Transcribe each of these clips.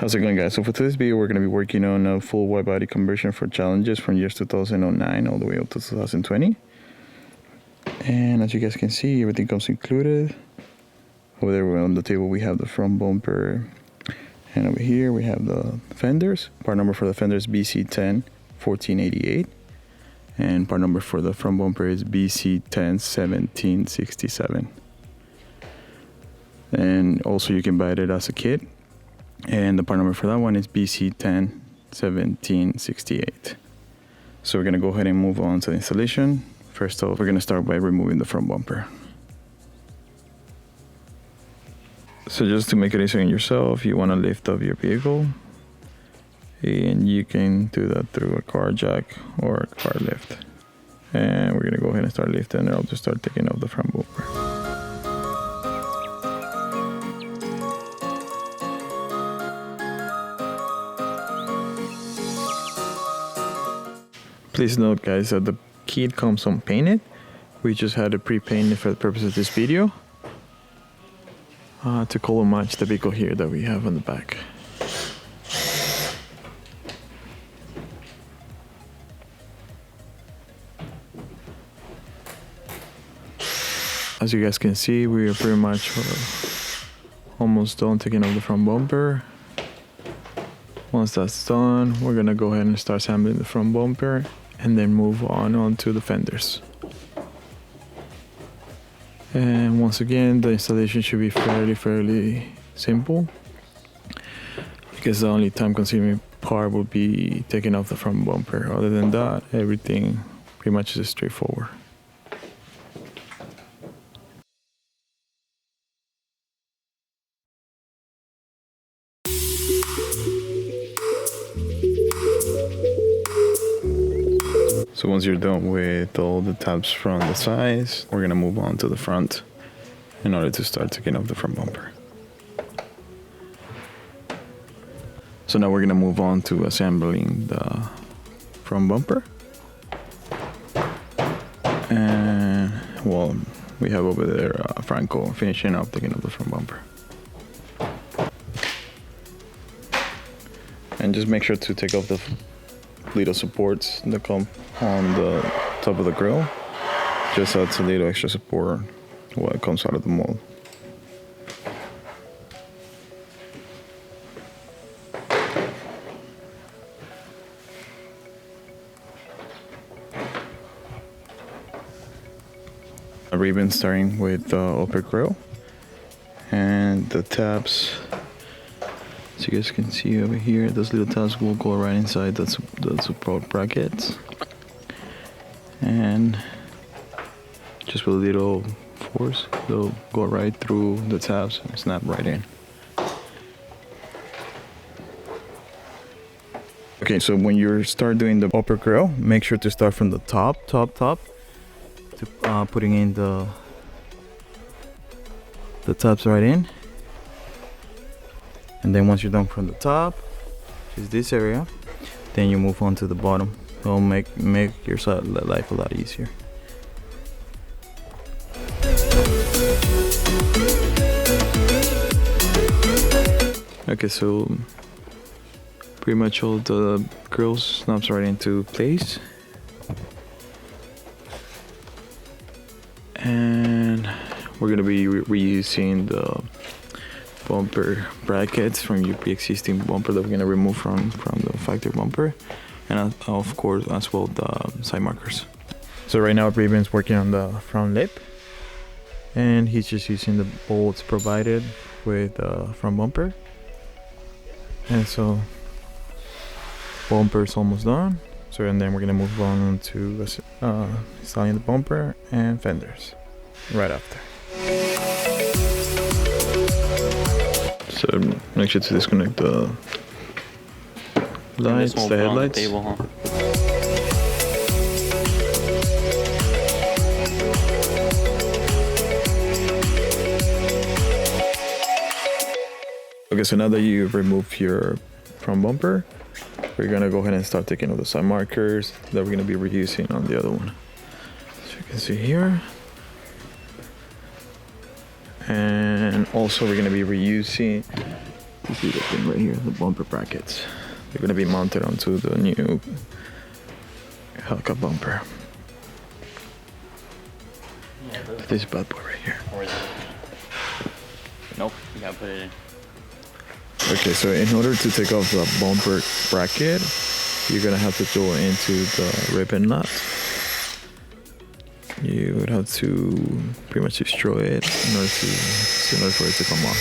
How's it going, guys? So for today's video, we're going to be working on a full wide body conversion for challenges from years 2009 all the way up to 2020. And as you guys can see, everything comes included. Over there on the table we have the front bumper, and over here we have the fenders. Part number for the fender is vz101768, and part number for the front bumper is vz101767. And also you can buy it as a kit. And the part number for that one is vz101768. So we're going to go ahead and move on to the installation. First off, we're going to start by removing the front bumper. So just to make it easier on yourself, you want to lift up your vehicle. And you can do that through a car jack or a car lift. And we're going to go ahead and start lifting, and I'll just start taking off the front bumper. Please note, guys, that the kit comes unpainted. We just had it pre-painted for the purpose of this video to color match the vehicle here that we have on the back. As you guys can see, we are pretty much almost done taking off the front bumper. Once that's done, we're gonna go ahead and start assembling the front bumper and then move on to the fenders. And once again, the installation should be fairly simple, because the only time-consuming part will be taking off the front bumper. Other than that, everything pretty much is straightforward. So once you're done with all the tabs from the sides, we're gonna move on to the front in order to start taking off the front bumper. So now we're gonna move on to assembling the front bumper. And well, we have over there Franco finishing up taking off the front bumper. And just make sure to take off the little supports that come on the top of the grill. Just adds a little extra support while it comes out of the mold. A ribbon starting with the upper grill and the tabs. So you guys can see over here, those little tabs will go right inside the support brackets. And just with a little force, they'll go right through the tabs and snap right in. Okay, so when you start doing the upper grill, make sure to start from the top, to putting in the tabs right in. And then once you're done from the top, which is this area, then you move on to the bottom. It'll make your life a lot easier. Okay, so pretty much all the grills snaps right into place. And we're gonna be reusing the bumper brackets from your pre-existing bumper that we're gonna remove from the factory bumper, and of course as well the side markers. So right now Raven's working on the front lip, and he's just using the bolts provided with the front bumper. And so bumper's almost done. So and then we're gonna move on to installing the bumper and fenders right after. So make sure to disconnect the lights, the headlights. On the table, huh? Okay, so now that you've removed your front bumper, we're gonna go ahead and start taking off the side markers that we're gonna be reusing on the other one. So you can see here. And also we're going to be reusing You see the thing right here, the bumper brackets. They're gonna be mounted onto the new Hellcat bumper. Yeah, This bad boy right here. Nope, you gotta put it in. Okay, so in order to take off the bumper bracket, you're gonna have to go into the ribbon nut. You would have to pretty much destroy it in order for it to come off.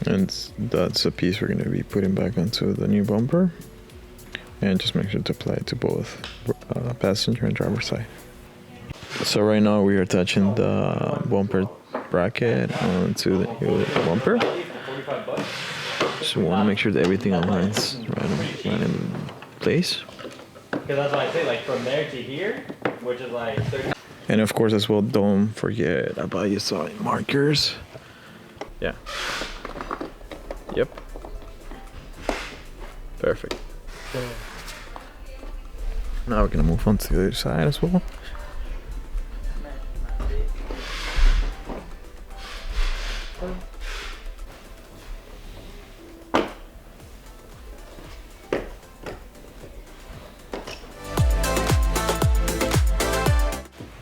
And that's a piece we're going to be putting back onto the new bumper. And just make sure to apply it to both passenger and driver side. So right now we are attaching the bumper bracket onto the new bumper. So we want to make sure that everything aligns right in place. Because that's why I say, like, from there to here, which is like 30. And of course as well, don't forget about your side markers. Yeah. Yep. Perfect. Now we're gonna move on to the other side as well.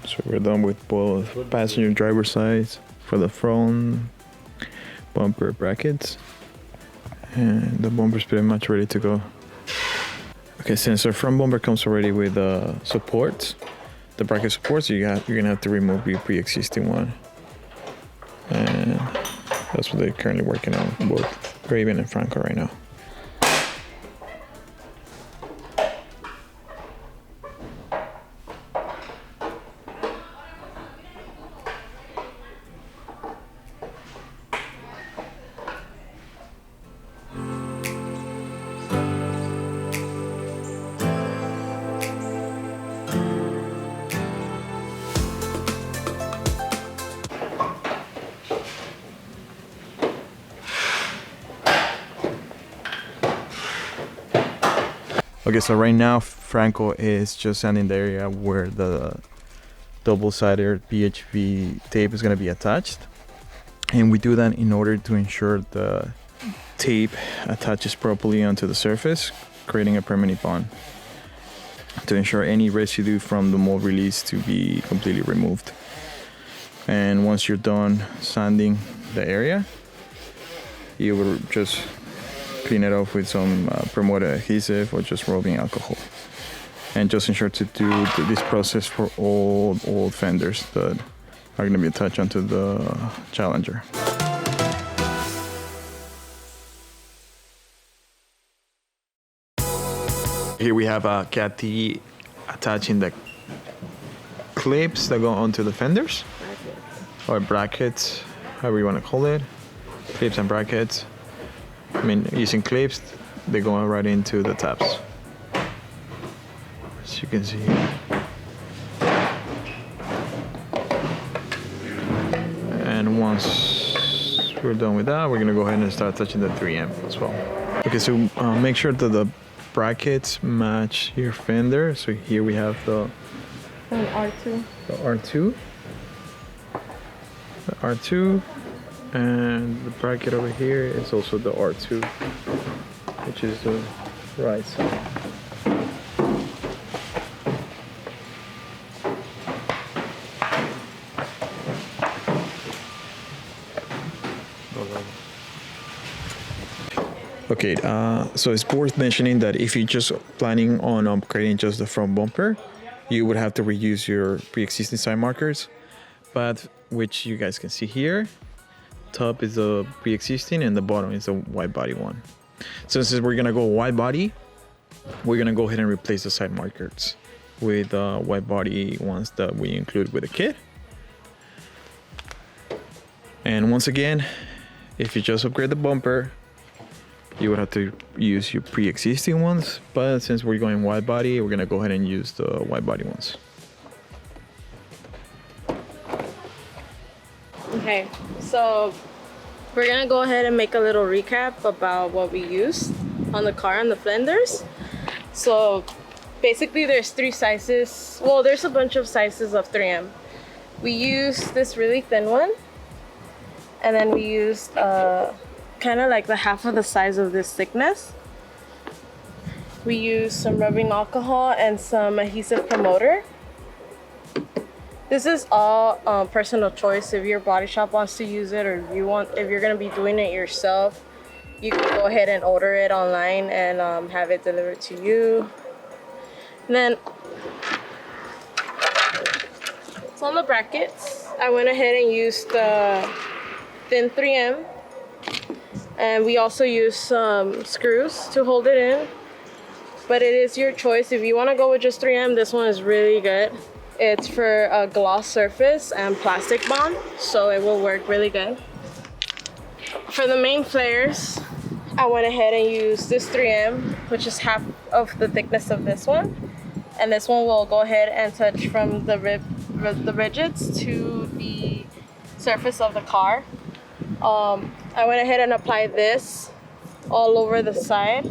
So we're done with both passenger and driver sides for the front bumper brackets. And the bumper's pretty much ready to go. Okay, since our front bumper comes already with supports, the bracket supports, you're gonna have to remove your pre-existing one. And that's what they're currently working on, both Raven and Franco right now. Okay, so right now Franco is just sanding the area where the double-sided PHV tape is going to be attached. And we do that in order to ensure the tape attaches properly onto the surface, creating a permanent bond, to ensure any residue from the mold release to be completely removed. And once you're done sanding the area, you will just clean it off with some promoted adhesive or just rubbing alcohol. And just ensure to do this process for all old fenders that are going to be attached onto the Challenger. Here we have a Cat T attaching the clips that go onto the fenders, or brackets, however you want to call it, clips and brackets. I mean, using clips, they go right into the tabs, as you can see here. And once we're done with that, we're gonna go ahead and start touching the 3M as well. Okay, so make sure that the brackets match your fender. So here we have the R2. The R2. The R2. And the bracket over here is also the R2, which is the right side. Okay, so it's worth mentioning that if you're just planning on upgrading just the front bumper, you would have to reuse your pre-existing side markers, but which you guys can see here. Top is the pre-existing and the bottom is the wide body one. So since we're gonna go wide body, we're gonna go ahead and replace the side markers with wide body ones that we include with the kit. And once again, if you just upgrade the bumper, you would have to use your pre-existing ones, but since we're going wide body, we're gonna go ahead and use the wide body ones. Okay, so we're gonna go ahead and make a little recap about what we used on the car and the fenders. So basically there's 3 sizes. Well, there's a bunch of sizes of 3M. We used this really thin one, and then we used kind of like the half of the size of this thickness. We used some rubbing alcohol and some adhesive promoter. This is all personal choice. If your body shop wants to use it, or if you're gonna be doing it yourself, you can go ahead and order it online and have it delivered to you. And then, so on the brackets, I went ahead and used the thin 3M, and we also used some screws to hold it in. But it is your choice. If you want to go with just 3M, this one is really good. It's for a gloss surface and plastic bond, so it will work really good. For the main flares, I went ahead and used this 3M, which is half of the thickness of this one. And this one will go ahead and touch from the rigids to the surface of the car. I went ahead and applied this all over the side.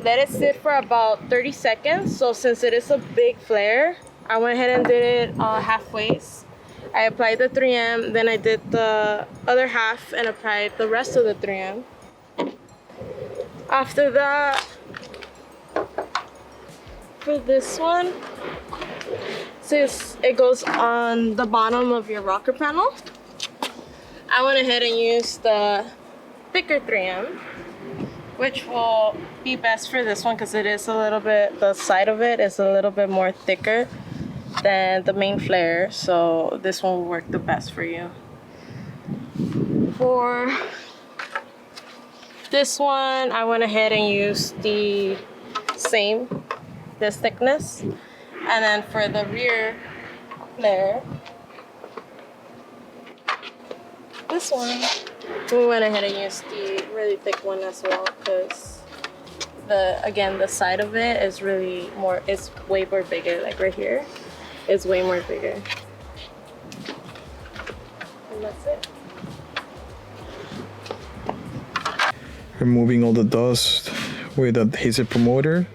Let it sit for about 30 seconds. So since it is a big flare, I went ahead and did it halfway. I applied the 3M, then I did the other half and applied the rest of the 3M. After that, for this one, since it goes on the bottom of your rocker panel, I went ahead and used the thicker 3M, which will be best for this one because it is a little bit, the side of it is a little bit more thicker than the main flare, so this one will work the best for you. For this one, I went ahead and used the same, this thickness. And then for the rear flare, this one, we went ahead and used the really thick one as well because the side of it is really more, it's way more bigger. Like right here, it's way more bigger. And that's it. Removing all the dust with an adhesive promoter.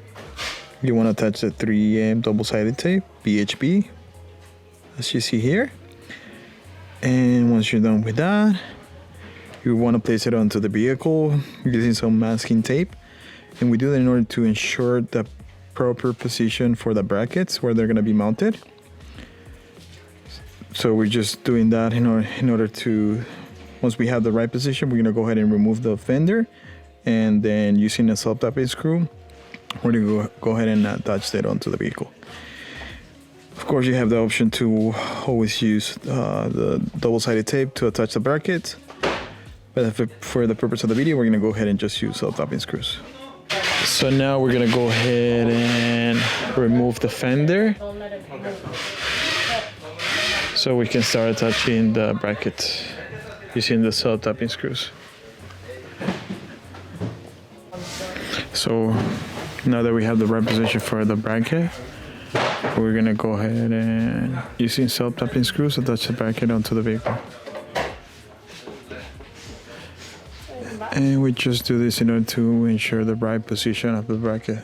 You want to attach the 3M double-sided tape, BHB, as you see here. And once you're done with that, you want to place it onto the vehicle using some masking tape. And we do that in order to ensure the proper position for the brackets where they're going to be mounted. So we're just doing that in order to, once we have the right position, we're going to go ahead and remove the fender. And then using a self-tapping screw, we're going to go ahead and attach that onto the vehicle. Of course, you have the option to always use the double-sided tape to attach the bracket. But for the purpose of the video, we're going to go ahead and just use self-tapping screws. So now we're going to go ahead and remove the fender, so we can start attaching the brackets using the self-tapping screws. So now that we have the right position for the bracket, we're gonna go ahead and using self-tapping screws attach the bracket onto the vehicle. And we just do this in order to ensure the right position of the bracket.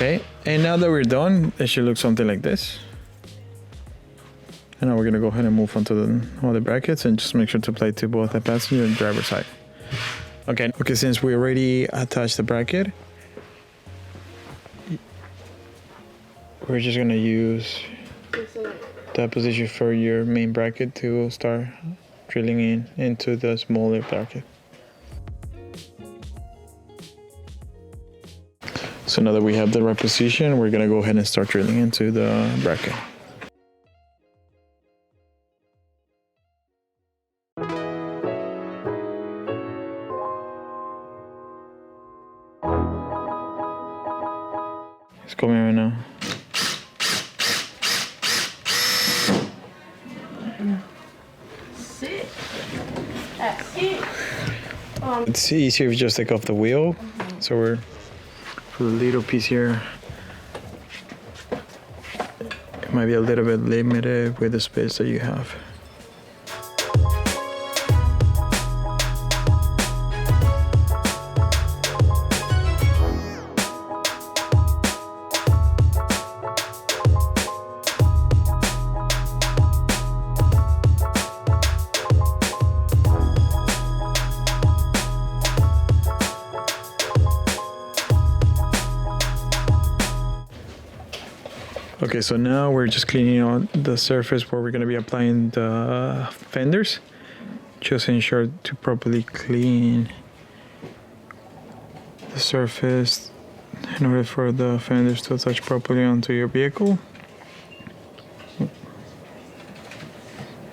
Okay, and now that we're done, it should look something like this. And now we're gonna go ahead and move on to all the brackets and just make sure to apply to both the passenger and driver side. Okay, since we already attached the bracket, we're just gonna use that position for your main bracket to start drilling into the smaller bracket. So now that we have the right position, we're gonna go ahead and start drilling into the bracket. It's coming right now. Sit. That's it. It's easier if you just take off the wheel. So we're for the little piece here. It might be a little bit limited with the space that you have. Okay, so now we're just cleaning out the surface where we're going to be applying the fenders. Just ensure to properly clean the surface in order for the fenders to attach properly onto your vehicle.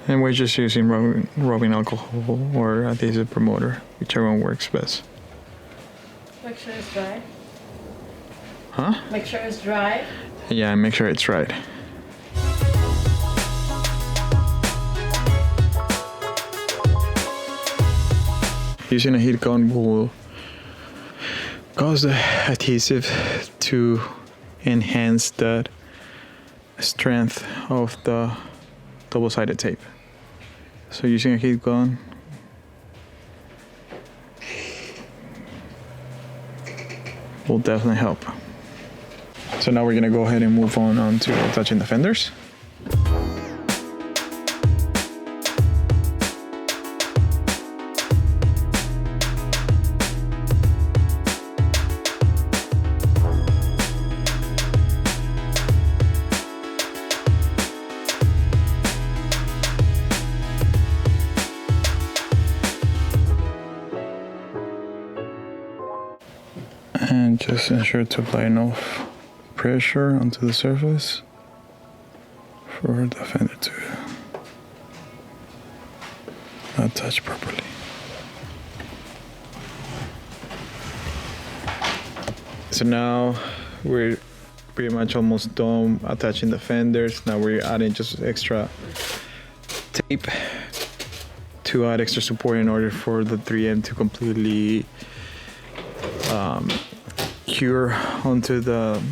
And we're just using rubbing alcohol or adhesive promoter, whichever one works best. Make sure it's dry. Huh? Make sure it's dry. Yeah, and make sure it's right. Using a heat gun will cause the adhesive to enhance the strength of the double-sided tape. So using a heat gun will definitely help. So now we're gonna go ahead and move on to attaching the fenders. And just ensure to apply enough pressure onto the surface for the fender to attach properly. So now we're pretty much almost done attaching the fenders. Now we're adding just extra tape to add extra support in order for the 3M to completely cure onto the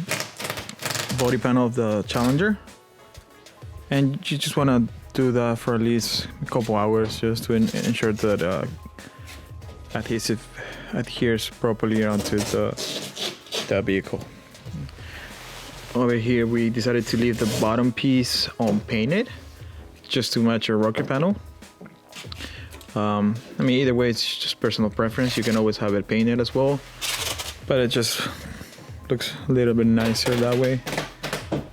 body panel of the Challenger. And you just want to do that for at least a couple hours just to ensure that adhesive adheres properly onto the vehicle. Over here we decided to leave the bottom piece unpainted just to match your rocker panel. I mean, either way, it's just personal preference. You can always have it painted as well, but it just looks a little bit nicer that way.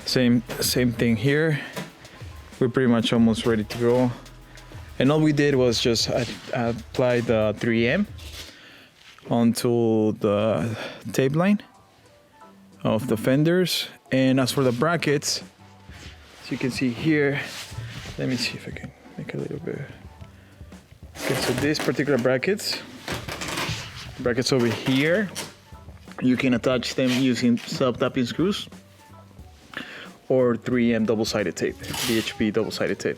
Same thing here. We're pretty much almost ready to go. And all we did was just apply the 3M onto the tape line of the fenders. And as for the brackets, as you can see here, let me see if I can make a little bit. Okay, so these particular brackets over here, you can attach them using self-tapping screws or 3M double-sided tape, DHP double-sided tape.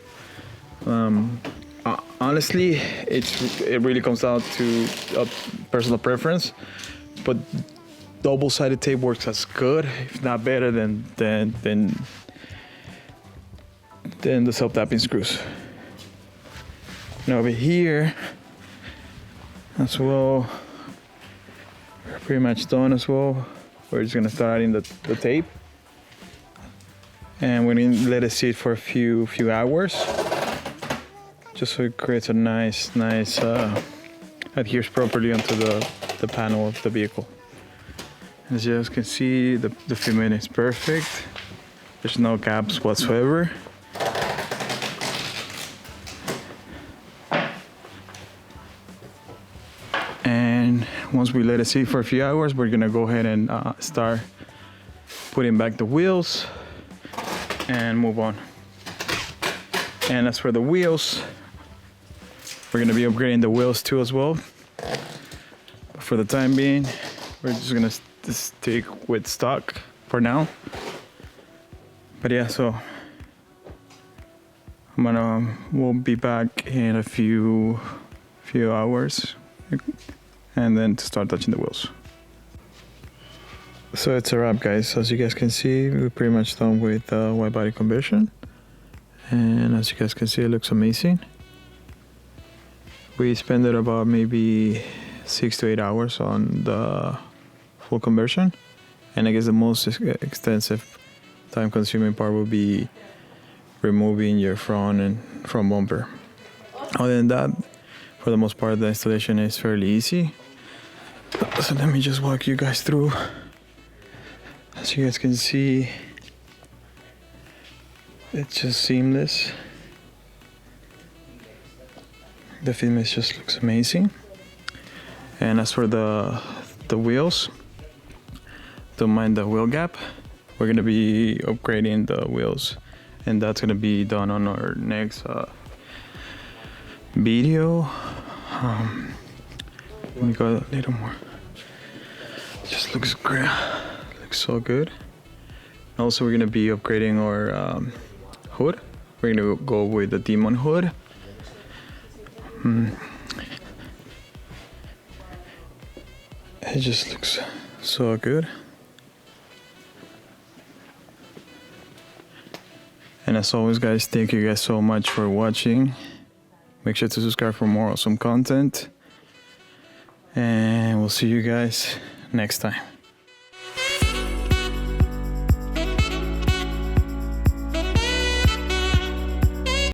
Honestly, it really comes down to personal preference, but double-sided tape works as good, if not better, than the self-tapping screws. Now over here as well, we're pretty much done as well. We're just gonna start adding the tape, and we're gonna let it sit for a few hours, just so it creates a nice adheres properly onto the panel of the vehicle. As you guys can see, the fitment is perfect. There's no gaps whatsoever. once we let it sit for a few hours, we're gonna go ahead and start putting back the wheels and move on. And as for the wheels, we're gonna be upgrading the wheels too as well. For the time being, we're just gonna stick with stock for now. But yeah, so we'll be back in a few hours, and then to start touching the wheels. So it's a wrap, guys. As you guys can see, we're pretty much done with wide body conversion, and as you guys can see, it looks amazing. We spent about maybe 6 to 8 hours on the full conversion, and I guess the most extensive time-consuming part will be removing your front and front bumper. Other than that, for the most part, the installation is fairly easy. So let me just walk you guys through. As you guys can see, it's just seamless. The Fitment just looks amazing. And as for the wheels, don't mind the wheel gap. We're gonna be upgrading the wheels, and that's gonna be done on our next video. Let me go a little more. Just looks great. Looks so good. Also, we're gonna be upgrading our hood. We're gonna go with the Demon hood. It just looks so good. And as always, guys, thank you guys so much for watching. Make sure to subscribe for more awesome content. And we'll see you guys next time.